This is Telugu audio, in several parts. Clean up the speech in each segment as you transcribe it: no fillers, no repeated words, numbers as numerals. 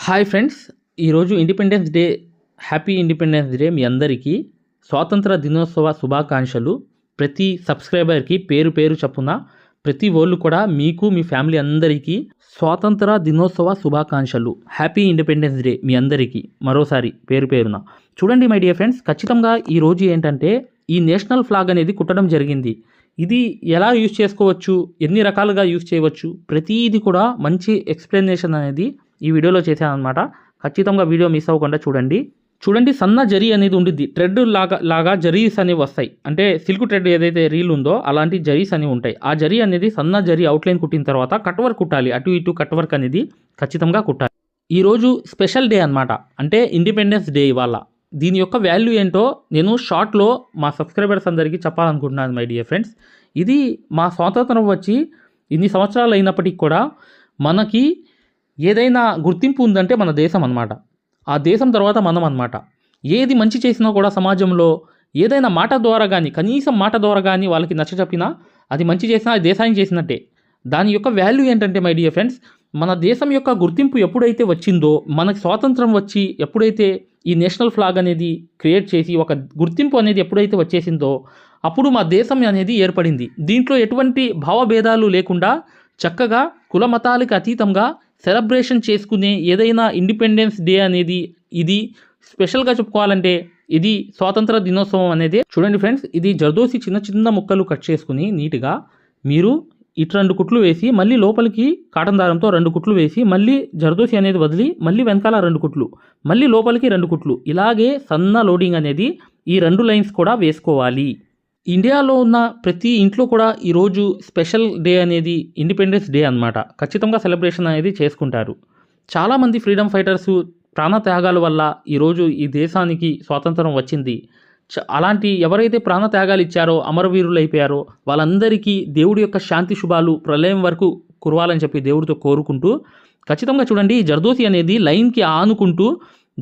హాయ్ ఫ్రెండ్స్, ఈరోజు independence day. Happy independence day మీ అందరికీ. స్వాతంత్ర దినోత్సవ శుభాకాంక్షలు. ప్రతి సబ్స్క్రైబర్కి పేరు పేరు చొప్పున ప్రతి వాళ్ళు కూడా మీకు మీ ఫ్యామిలీ అందరికీ స్వాతంత్ర దినోత్సవ శుభాకాంక్షలు. హ్యాపీ ఇండిపెండెన్స్ డే మీ అందరికీ మరోసారి పేరు పేరున. చూడండి మై డియర్ ఫ్రెండ్స్, ఖచ్చితంగా ఈరోజు ఏంటంటే ఈ నేషనల్ ఫ్లాగ్ అనేది కుట్టడం జరిగింది. ఇది ఎలా యూజ్ చేసుకోవచ్చు, ఎన్ని రకాలుగా యూజ్ చేయవచ్చు, ప్రతిదీ కూడా మంచి ఎక్స్ప్లెనేషన్ అనేది ఈ వీడియోలో చేశానమాట. ఖచ్చితంగా వీడియో మిస్ అవ్వకుండా చూడండి. సన్న జరీ అనేది ఉండిద్ది. థ్రెడ్ లాగా జరీస్ అనేవి వస్తాయి. అంటే సిల్క్ థ్రెడ్ ఏదైతే రీల్ ఉందో అలాంటి జరీస్ అనేవి ఉంటాయి. ఆ జరీ అనేది సన్న జరీ అవుట్లైన్ కుట్టిన తర్వాత కట్ వర్క్ కుట్టాలి. అటు ఇటు కట్ వర్క్ అనేది ఖచ్చితంగా కుట్టాలి. ఈరోజు స్పెషల్ డే అనమాట. అంటే ఇండిపెండెన్స్ డే ఇవాళ. దీని యొక్క వాల్యూ ఏంటో నేను షార్ట్లో మా సబ్స్క్రైబర్స్ అందరికీ చెప్పాలనుకుంటున్నాను మై డియర్ ఫ్రెండ్స్. ఇది మా స్వాతంత్రం వచ్చి ఇన్ని సంవత్సరాలు అయినప్పటికీ కూడా మనకి ఏదైనా గుర్తింపు ఉందంటే మన దేశం అనమాట. ఆ దేశం తర్వాత మనం అనమాట. ఏది మంచి చేసినా కూడా సమాజంలో ఏదైనా మాట ద్వారా కానీ, కనీసం మాట ద్వారా కానీ వాళ్ళకి నచ్చ చెప్పినా అది మంచి చేసినా అది దేశానికి చేసినట్టే. దాని యొక్క వాల్యూ ఏంటంటే మై డియర్ ఫ్రెండ్స్, మన దేశం యొక్క గుర్తింపు ఎప్పుడైతే వచ్చిందో, మనకి స్వాతంత్రం వచ్చి ఎప్పుడైతే ఈ నేషనల్ ఫ్లాగ్ అనేది క్రియేట్ చేసి ఒక గుర్తింపు అనేది ఎప్పుడైతే వచ్చేసిందో అప్పుడు మా దేశం అనేది ఏర్పడింది. దీంట్లో ఎటువంటి భావభేదాలు లేకుండా చక్కగా కుల మతాలకు అతీతంగా సెలబ్రేషన్ చేసుకునే ఏదైనా ఇండిపెండెన్స్ డే అనేది ఇది స్పెషల్గా చెప్పుకోవాలంటే ఇది స్వాతంత్ర దినోత్సవం అనేది. చూడండి ఫ్రెండ్స్, ఇది జర్దోసి చిన్న చిన్న ముక్కలు కట్ చేసుకుని నీట్గా మీరు ఇటు 2 కుట్లు వేసి మళ్ళీ లోపలికి కాటన్ దారంతో 2 కుట్లు వేసి మళ్ళీ జర్దోసి అనేది వదిలి మళ్ళీ వెనకాల 2 కుట్లు మళ్ళీ లోపలికి 2 కుట్లు ఇలాగే సన్న లోడింగ్ అనేది ఈ 2 లైన్స్ కూడా వేసుకోవాలి. ఇండియాలో ఉన్న ప్రతి ఇంట్లో కూడా ఈరోజు స్పెషల్ డే అనేది ఇండిపెండెన్స్ డే అనమాట. ఖచ్చితంగా సెలబ్రేషన్ అనేది చేసుకుంటారు. చాలామంది ఫ్రీడమ్ ఫైటర్స్ ప్రాణత్యాగాల వల్ల ఈరోజు ఈ దేశానికి స్వాతంత్రం వచ్చింది. అలాంటి ఎవరైతే ప్రాణత్యాగాలు ఇచ్చారో, అమరవీరులు అయిపోయారో వాళ్ళందరికీ దేవుడి యొక్క శాంతి శుభాలు ప్రళయం వరకు కురవాలని చెప్పి దేవుడితో కోరుకుంటూ ఖచ్చితంగా చూడండి, ఈ జర్దోసి అనేది లైన్కి ఆనుకుంటూ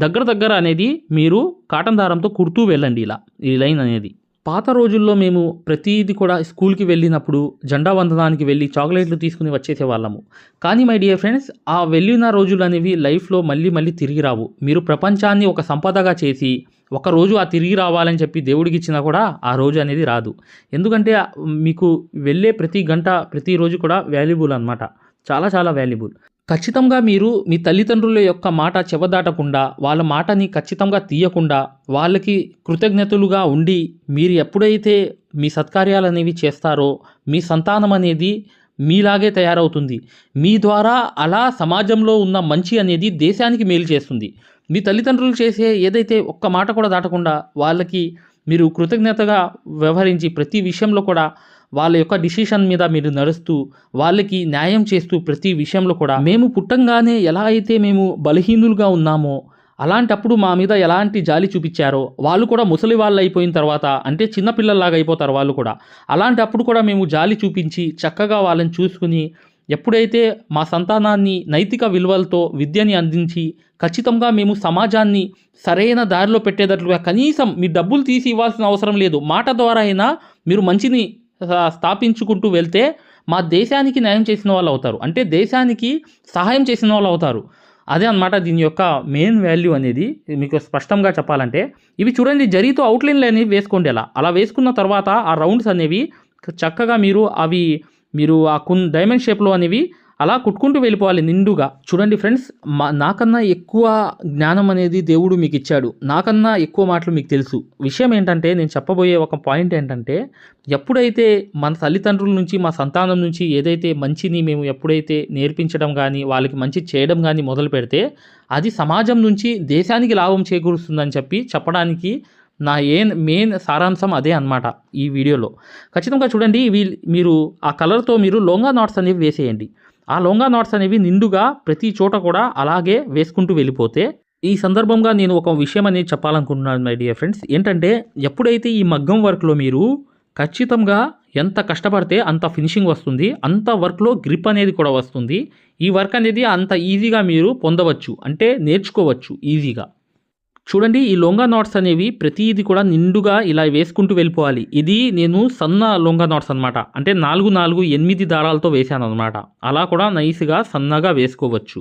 దగ్గర అనేది మీరు కాటన్ దారంతో కుడుతూ వెళ్ళండి. ఇలా ఈ లైన్ అనేది పాత రోజుల్లో మేము ప్రతిదీ కూడా స్కూల్కి వెళ్ళినప్పుడు జెండా వందనానికి వెళ్ళి చాక్లెట్లు తీసుకుని వచ్చేసే వాళ్ళము. కానీ మై డియర్ ఫ్రెండ్స్, ఆ వెళ్ళిన రోజులు అనేవి లైఫ్లో మళ్ళీ తిరిగి రావు. మీరు ప్రపంచాన్ని ఒక సంపదగా చేసి ఒకరోజు ఆ తిరిగి రావాలని చెప్పి దేవుడికి ఇచ్చినా కూడా ఆ రోజు అనేది రాదు. ఎందుకంటే మీకు వెళ్ళే ప్రతి గంట ప్రతిరోజు కూడా వాల్యుబుల్ అనమాట. చాలా వాల్యుబుల్. ఖచ్చితంగా మీరు మీ తల్లిదండ్రుల యొక్క మాట చెవదాటకుండా, వాళ్ళ మాటని ఖచ్చితంగా తీయకుండా, వాళ్ళకి కృతజ్ఞతలుగా ఉండి మీరు ఎప్పుడైతే మీ సత్కార్యాలు అనేవి చేస్తారో మీ సంతానం అనేది మీలాగే తయారవుతుంది. మీ ద్వారా అలా సమాజంలో ఉన్న మంచి అనేది దేశానికి మేలు చేస్తుంది. మీ తల్లిదండ్రులు చేసే ఏదైతే ఒక్క మాట కూడా దాటకుండా వాళ్ళకి మీరు కృతజ్ఞతగా వ్యవహరించి ప్రతి విషయంలో కూడా వాళ్ళ యొక్క డిసిషన్ మీద మీరు నడుస్తూ వాళ్ళకి న్యాయం చేస్తూ ప్రతి విషయంలో కూడా మేము పుట్టంగానే ఎలా అయితే మేము బలహీనులుగా ఉన్నామో అలాంటప్పుడు మా మీద ఎలాంటి జాలి చూపించారో, వాళ్ళు కూడా ముసలి వాళ్ళు అయిపోయిన తర్వాత అంటే చిన్నపిల్లల్లాగా అయిపోతారు వాళ్ళు కూడా. అలాంటప్పుడు కూడా మేము జాలి చూపించి చక్కగా వాళ్ళని చూసుకుని ఎప్పుడైతే మా సంతానాన్ని నైతిక విలువలతో విద్యని అందించి ఖచ్చితంగా మేము సమాజాన్ని సరైన దారిలో పెట్టేటట్లుగా కనీసం మీ డబ్బులు తీసి ఇవ్వాల్సిన అవసరం లేదు, మాట ద్వారా అయినా మీరు మంచిని స్థాపించుకుంటూ వెళ్తే మా దేశానికి న్యాయం చేసిన వాళ్ళు అవుతారు. అంటే దేశానికి సహాయం చేసిన వాళ్ళు అవుతారు. అదే అన్నమాట దీని యొక్క మెయిన్ వాల్యూ అనేది. మీకు స్పష్టంగా చెప్పాలంటే ఇవి చూడండి, జరీతో అవుట్లైన్లు అనేవి వేసుకోండి. అలా వేసుకున్న తర్వాత ఆ రౌండ్స్ అనేవి చక్కగా మీరు ఆ డైమండ్ షేప్లో అనేవి అలా కుట్టుకుంటూ వెళ్ళిపోవాలి నిండుగా. చూడండి ఫ్రెండ్స్, నాకన్నా ఎక్కువ జ్ఞానం అనేది దేవుడు మీకు ఇచ్చాడు. నాకన్నా ఎక్కువ మాటలు మీకు తెలుసు. విషయం ఏంటంటే నేను చెప్పబోయే ఒక పాయింట్ ఏంటంటే, ఎప్పుడైతే మన తల్లిదండ్రుల నుంచి మా సంతానం నుంచి ఏదైతే మంచిని మేము ఎప్పుడైతే నేర్పించడం కానీ వాళ్ళకి మంచి చేయడం కానీ మొదలు పెడితే అది సమాజం నుంచి దేశానికి లాభం చేకూరుస్తుందని చెప్పడానికి నా మెయిన్ సారాంశం అదే అన్నమాట ఈ వీడియోలో. ఖచ్చితంగా చూడండి, మీరు ఆ కలర్తో మీరు లోంగా నాట్స్ అనేవి వేసేయండి. ఆ లోంగా నాట్స్ అనేవి నిండుగా ప్రతి చోట కూడా అలాగే వేసుకుంటూ వెళ్ళిపోతే, ఈ సందర్భంగా నేను ఒక విషయం అనేది చెప్పాలనుకుంటున్నాను మై డియర్ ఫ్రెండ్స్. ఏంటంటే ఎప్పుడైతే ఈ మగ్గం వర్క్లో మీరు ఖచ్చితంగా ఎంత కష్టపడితే అంత ఫినిషింగ్ వస్తుంది, అంత వర్క్లో గ్రిప్ అనేది కూడా వస్తుంది. ఈ వర్క్ అనేది అంత ఈజీగా మీరు పొందవచ్చు, అంటే నేర్చుకోవచ్చు ఈజీగా. చూడండి, ఈ లొంగా నాట్స్ అనేవి ప్రతిదీ కూడా నిండుగా ఇలా వేసుకుంటూ వెళ్ళిపోవాలి. ఇది నేను సన్న లొంగా నాట్స్ అనమాట. అంటే 4 8 దారాలతో వేసాను అనమాట. అలా కూడా నైస్గా సన్నగా వేసుకోవచ్చు.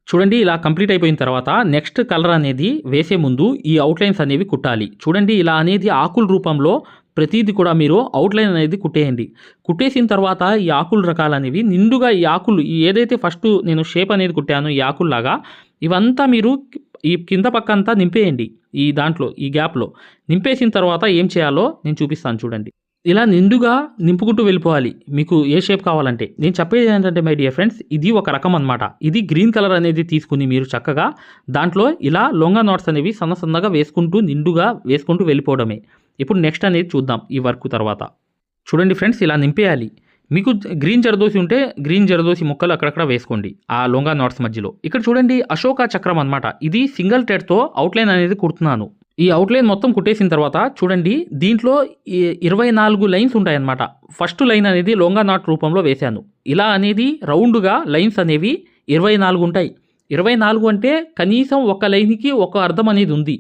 చూడండి ఇలా కంప్లీట్ అయిపోయిన తర్వాత నెక్స్ట్ కలర్ అనేది వేసే ముందు ఈ అవుట్లైన్స్ అనేవి కుట్టాలి. చూడండి ఇలా అనేది ఆకుల రూపంలో ప్రతీది కూడా మీరు అవుట్లైన్ అనేది కుట్టేయండి. కుట్టేసిన తర్వాత ఈ ఆకుల రకాలు అనేవి నిండుగా ఈ ఆకులు ఏదైతే ఫస్ట్ నేను షేప్ అనేది కుట్టానో ఈ ఆకుల్లాగా ఇవంతా మీరు ఈ కింద పక్క అంతా నింపేయండి. ఈ దాంట్లో ఈ గ్యాప్లో నింపేసిన తర్వాత ఏం చేయాలో నేను చూపిస్తాను చూడండి. ఇలా నిండుగా నింపుకుంటూ వెళ్ళిపోవాలి మీకు ఏ షేప్ కావాలంటే. నేను చెప్పేది ఏంటంటే మై డియర్ ఫ్రెండ్స్, ఇది ఒక రకం అనమాట. ఇది గ్రీన్ కలర్ అనేది తీసుకుని మీరు చక్కగా దాంట్లో ఇలా లొంగా నాట్స్ అనేవి సన్నగా వేసుకుంటూ నిండుగా వేసుకుంటూ వెళ్ళిపోవడమే. ఇప్పుడు నెక్స్ట్ అనేది చూద్దాం ఈ వర్క్ తర్వాత. చూడండి ఫ్రెండ్స్, ఇలా నింపేయాలి. మీకు గ్రీన్ జరదోసి ఉంటే గ్రీన్ జరదోసి ముక్కలు అక్కడక్కడ వేసుకోండి ఆ లొంగా నాట్స్ మధ్యలో. ఇక్కడ చూడండి అశోక చక్రం అనమాట. ఇది సింగిల్ థ్రెడ్తో అవుట్లైన్ అనేది కుడుతున్నాను. ఈ అవుట్లైన్ మొత్తం కుట్టేసిన తర్వాత చూడండి దీంట్లో 24 లైన్స్ ఉంటాయన్నమాట. ఫస్ట్ లైన్ అనేది లొంగా నాట్ రూపంలో వేశాను. ఇలా అనేది రౌండ్గా లైన్స్ అనేవి 24 ఉంటాయి. 24 అంటే కనీసం ఒక లైన్కి ఒక అర్థం అనేది ఉంది.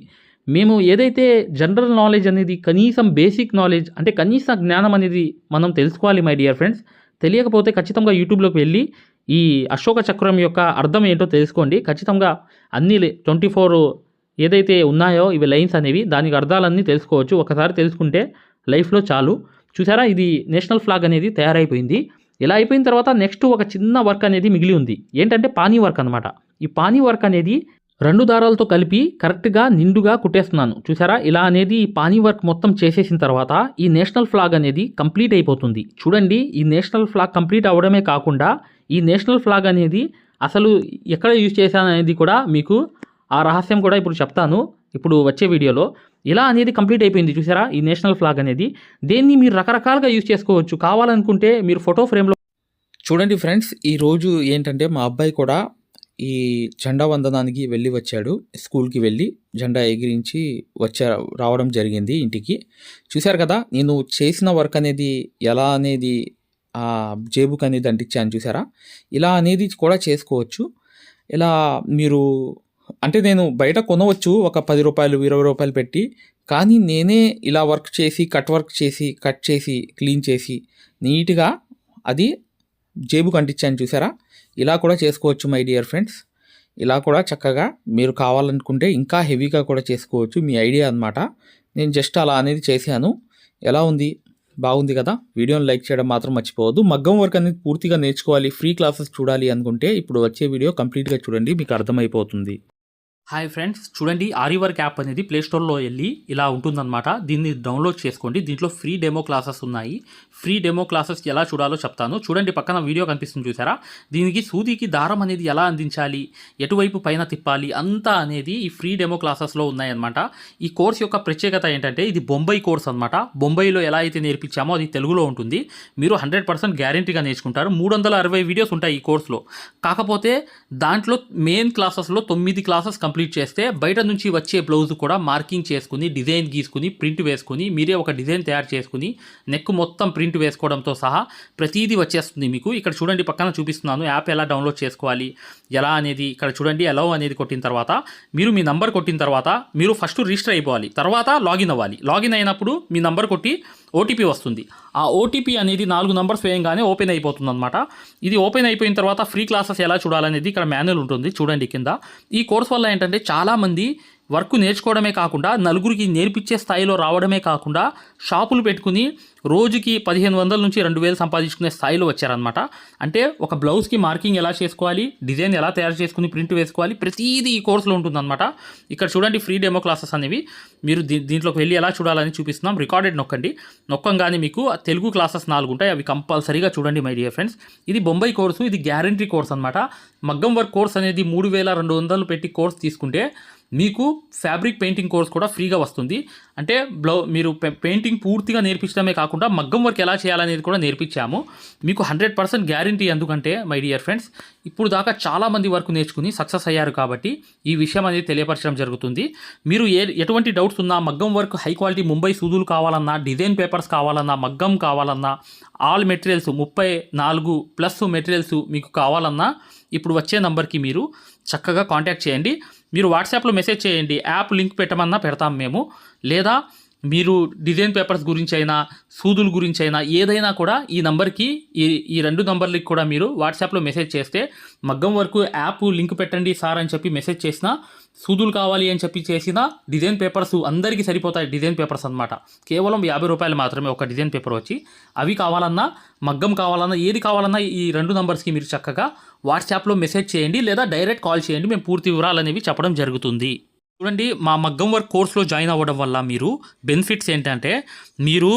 మేము ఏదైతే జనరల్ నాలెడ్జ్ అనేది కనీసం బేసిక్ నాలెడ్జ్ అంటే కనీస జ్ఞానం అనేది మనం తెలుసుకోవాలి మై డియర్ ఫ్రెండ్స్. తెలియకపోతే ఖచ్చితంగా యూట్యూబ్లోకి వెళ్ళి ఈ అశోక చక్రం యొక్క అర్థం ఏంటో తెలుసుకోండి. ఖచ్చితంగా అన్ని 24 ఏదైతే ఉన్నాయో ఇవి లైన్స్ అనేవి దానికి అర్థాలన్నీ తెలుసుకోవచ్చు. ఒకసారి తెలుసుకుంటే లైఫ్లో చాలు. చూసారా, ఇది నేషనల్ ఫ్లాగ్ అనేది తయారైపోయింది. ఇలా అయిపోయిన తర్వాత నెక్స్ట్ ఒక చిన్న వర్క్ అనేది మిగిలి ఉంది. ఏంటంటే పానీ వర్క్ అనమాట. ఈ పానీ వర్క్ అనేది 2 దారాలతో కలిపి కరెక్ట్గా నిండుగా కుట్టేస్తున్నాను. చూసారా, ఇలా అనేది ఈ పానీ వర్క్ మొత్తం చేసేసిన తర్వాత ఈ నేషనల్ ఫ్లాగ్ అనేది కంప్లీట్ అయిపోతుంది. చూడండి, ఈ నేషనల్ ఫ్లాగ్ కంప్లీట్ అవ్వడమే కాకుండా ఈ నేషనల్ ఫ్లాగ్ అనేది అసలు ఎక్కడ యూజ్ చేశాను అనేది కూడా మీకు ఆ రహస్యం కూడా ఇప్పుడు చెప్తాను ఇప్పుడు వచ్చే వీడియోలో. ఇలా అనేది కంప్లీట్ అయిపోయింది. చూసారా, ఈ నేషనల్ ఫ్లాగ్ అనేది దేన్ని మీరు రకరకాలుగా యూజ్ చేసుకోవచ్చు. కావాలనుకుంటే మీరు ఫోటో ఫ్రేమ్లో చూడండి ఫ్రెండ్స్, ఈరోజు ఏంటంటే మా అబ్బాయి కూడా ఈ జెండా వందనానికి వెళ్ళి వచ్చాడు. స్కూల్కి వెళ్ళి జెండా ఎగిరించి రావడం జరిగింది ఇంటికి. చూశారు కదా, నేను చేసిన వర్క్ అనేది ఎలా అనేది ఆ జేబుకి అనేది అంటించాను. చూసారా, ఇలా అనేది కూడా చేసుకోవచ్చు. ఇలా మీరు అంటే నేను బయట కొనవచ్చు ఒక 10 రూపాయలు 20 రూపాయలు పెట్టి. కానీ నేనే ఇలా వర్క్ చేసి కట్ చేసి క్లీన్ చేసి నీట్గా అది జేబుకి అంటించాను. చూసారా, ఇలా కూడా చేసుకోవచ్చు మై డియర్ ఫ్రెండ్స్. ఇలా కూడా చక్కగా మీరు కావాలనుకుంటే ఇంకా హెవీగా కూడా చేసుకోవచ్చు. మీ ఐడియా అన్నమాట. నేను జస్ట్ అలా అనేది చేశాను. ఎలా ఉంది? బాగుంది కదా. వీడియోని లైక్ చేయడం మాత్రం మర్చిపోవద్దు. మగ్గం వర్క్ అనేది పూర్తిగా నేర్చుకోవాలి, ఫ్రీ క్లాసెస్ చూడాలి అనుకుంటే ఇప్పుడు వచ్చే వీడియో కంప్లీట్గా చూడండి, మీకు అర్థమైపోతుంది. హాయ్ ఫ్రెండ్స్, చూడండి ఆరి వర్క్ యాప్ అనేది ప్లేస్టోర్లో వెళ్ళి ఇలా ఉంటుందన్నమాట. దీన్ని డౌన్లోడ్ చేసుకోండి. దీంట్లో ఫ్రీ డెమో క్లాసెస్ ఉన్నాయి. ఫ్రీ డెమో క్లాసెస్ ఎలా చూడాలో చెప్తాను. చూడండి, పక్కన వీడియో కనిపిస్తుంది చూసారా, దీనికి సూదికి దారం అనేది ఎలా అందించాలి, ఎటువైపు పైన తిప్పాలి అంతా అనేది ఈ ఫ్రీ డెమో క్లాసెస్లో ఉన్నాయన్నమాట. ఈ కోర్స్ యొక్క ప్రత్యేకత ఏంటంటే ఇది బొంబాయి కోర్స్ అనమాట. బొంబాయిలో ఎలా అయితే నేర్పించామో అది తెలుగులో ఉంటుంది. మీరు 100% గ్యారంటీగా నేర్చుకుంటారు. 360 వీడియోస్ ఉంటాయి ఈ కోర్సులో. కాకపోతే దాంట్లో మెయిన్ క్లాసెస్లో 9 క్లాసెస్ కంప్లీట్ చేస్తే బయట నుంచి వచ్చే బ్లౌజ్ కూడా మార్కింగ్ చేసుకుని డిజైన్ గీసుకుని ప్రింట్ వేసుకుని మీరే ఒక డిజైన్ తయారు చేసుకుని నెక్ మొత్తం ప్రింట్ వేసుకోవడంతో సహా ప్రతిదీ వచ్చేస్తుంది మీకు. ఇక్కడ చూడండి, పక్కన చూపిస్తున్నాను యాప్ ఎలా డౌన్లోడ్ చేసుకోవాలి ఎలా అనేది. ఇక్కడ చూడండి, అలౌ అనేది కొట్టిన తర్వాత మీరు మీ నంబర్ కొట్టిన తర్వాత మీరు ఫస్ట్ రిజిస్టర్ అయిపోవాలి, తర్వాత లాగిన్ అవ్వాలి. లాగిన్ అయినప్పుడు మీ నంబర్ కొట్టి ఓటీపీ వస్తుంది. ఆ ఓటీపీ అనేది 4 నంబర్స్ వేయంగానే ఓపెన్ అయిపోతుంది అనమాట. ఇది ఓపెన్ అయిపోయిన తర్వాత ఫ్రీ క్లాసెస్ ఎలా చూడాలనేది ఇక్కడ మాన్యువల్ ఉంటుంది చూడండి కింద. ఈ కోర్స్ వల్ల ఏంటంటే చాలామంది వర్క్ నేర్చుకోవడమే కాకుండా నలుగురికి నేర్పించే స్థాయిలో రావడమే కాకుండా షాపులు పెట్టుకుని రోజుకి 1500 నుంచి 2000 సంపాదించుకునే స్థాయిలో వచ్చారనమాట. అంటే ఒక బ్లౌజ్కి మార్కింగ్ ఎలా చేసుకోవాలి, డిజైన్ ఎలా తయారు చేసుకుని ప్రింట్ వేసుకోవాలి, ప్రతిదీ ఈ కోర్సులో ఉంటుందన్నమాట. ఇక్కడ చూడండి ఫ్రీ డెమో క్లాసెస్ అనేవి మీరు దీంట్లోకి వెళ్ళి ఎలా చూడాలని చూపిస్తున్నాం. రికార్డెడ్ నొక్కంగానే మీకు తెలుగు క్లాసెస్ 4 ఉంటాయి. అవి కంపల్సరీగా చూడండి మై డియర్ ఫ్రెండ్స్. ఇది బొంబాయి కోర్సు, ఇది గ్యారంటీ కోర్స్ అనమాట. మగ్గం వర్క్ కోర్స్ అనేది 3200 పెట్టి కోర్స్ తీసుకుంటే మీకు ఫ్యాబ్రిక్ పెయింటింగ్ కోర్స్ కూడా ఫ్రీగా వస్తుంది. అంటే మీరు పెయింటింగ్ పూర్తిగా నేర్పించడమే కాకుండా మగ్గం వర్క్ ఎలా చేయాలనేది కూడా నేర్పించాము మీకు. 100% గ్యారంటీ. ఎందుకంటే మై డియర్ ఫ్రెండ్స్, ఇప్పుడు దాకా చాలామంది వర్క్ నేర్చుకుని సక్సెస్ అయ్యారు కాబట్టి ఈ విషయం అనేది తెలియపరచడం జరుగుతుంది. మీరు ఎటువంటి డౌట్స్ ఉన్నా, మగ్గం వర్క్ హై క్వాలిటీ ముంబై సూదులు కావాలన్నా, డిజైన్ పేపర్స్ కావాలన్నా, మగ్గం కావాలన్నా, ఆల్ మెటీరియల్స్ 34+ మెటీరియల్స్ మీకు కావాలన్నా ఇప్పుడు వచ్చే నంబర్కి మీరు చక్కగా కాంటాక్ట్ చేయండి. మీరు వాట్సాప్లో మెసేజ్ చేయండి, యాప్ లింక్ పెట్టమన్నా పెడతాం మేము. లేదా మీరు డిజైన్ పేపర్స్ గురించి అయినా సూదుల గురించి అయినా ఏదైనా కూడా ఈ నంబర్కి ఈ 2 నంబర్లకి కూడా మీరు వాట్సాప్లో మెసేజ్ చేస్తే మగ్గం వరకు యాప్ లింక్ పెట్టండి సార్ అని చెప్పి మెసేజ్ చేసినా, సూదులు కావాలి అని చెప్పి చేసిన డిజైన్ పేపర్స్ అందరికీ సరిపోతాయి. డిజైన్ పేపర్స్ అనమాట. కేవలం 50 రూపాయలు మాత్రమే ఒక డిజైన్ పేపర్ వచ్చి. అవి కావాలన్నా, మగ్గం కావాలన్నా, ఏది కావాలన్నా ఈ 2 నంబర్స్కి మీరు చక్కగా వాట్సాప్లో మెసేజ్ చేయండి లేదా డైరెక్ట్ కాల్ చేయండి. మేము పూర్తి వివరాలు అనేవి చెప్పడం జరుగుతుంది. చూడండి, మా మగ్గం వర్క్ కోర్స్లో జాయిన్ అవ్వడం వల్ల మీరు బెనిఫిట్స్ ఏంటంటే, మీరు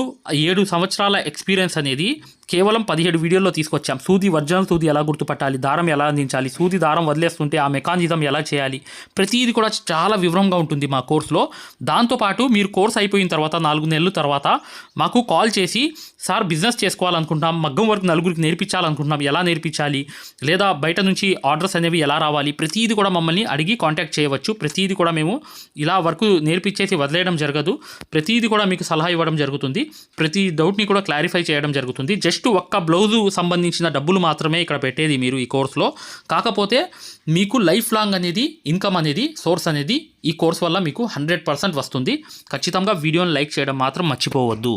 7 సంవత్సరాల ఎక్స్పీరియన్స్ అనేది కేవలం 17 వీడియోల్లో తీసుకొచ్చాం. సూది, ఒరిజినల్ సూది ఎలా గుర్తుపట్టాలి, దారం ఎలా అందించాలి, సూది దారం వదిలేస్తుంటే ఆ మెకానిజం ఎలా చేయాలి, ప్రతిదీ కూడా చాలా వివరంగా ఉంటుంది మా కోర్సులో. దాంతోపాటు మీరు కోర్స్ అయిపోయిన తర్వాత 4 నెలల తర్వాత మాకు కాల్ చేసి, సార్ బిజినెస్ చేసుకోవాలనుకుంటున్నాం, మగ్గం వర్క్ నలుగురికి నేర్పించాలనుకుంటున్నాం, ఎలా నేర్పించాలి, లేదా బయట నుంచి ఆర్డర్స్ అనేవి ఎలా రావాలి, ప్రతిదీ కూడా మమ్మల్ని అడిగి కాంటాక్ట్ చేయవచ్చు. ప్రతిదీ కూడా మేము ఇలా వర్క్ నేర్పించేసి వదిలేయడం జరగదు. ప్రతిదీ కూడా మీకు సలహా ఇవ్వడం జరుగుతుంది. ప్రతి డౌట్ని కూడా క్లారిఫై చేయడం జరుగుతుంది. జస్ట్ ఒక్క బ్లౌజు సంబంధించిన డబ్బులు మాత్రమే ఇక్కడ పెట్టేది మీరు ఈ కోర్సులో. కాకపోతే మీకు లైఫ్ లాంగ్ అనేది ఇన్కమ్ అనేది, సోర్స్ అనేది ఈ కోర్స్ వల్ల మీకు 100% వస్తుంది. ఖచ్చితంగా వీడియోని లైక్ చేయడం మాత్రం మర్చిపోవద్దు.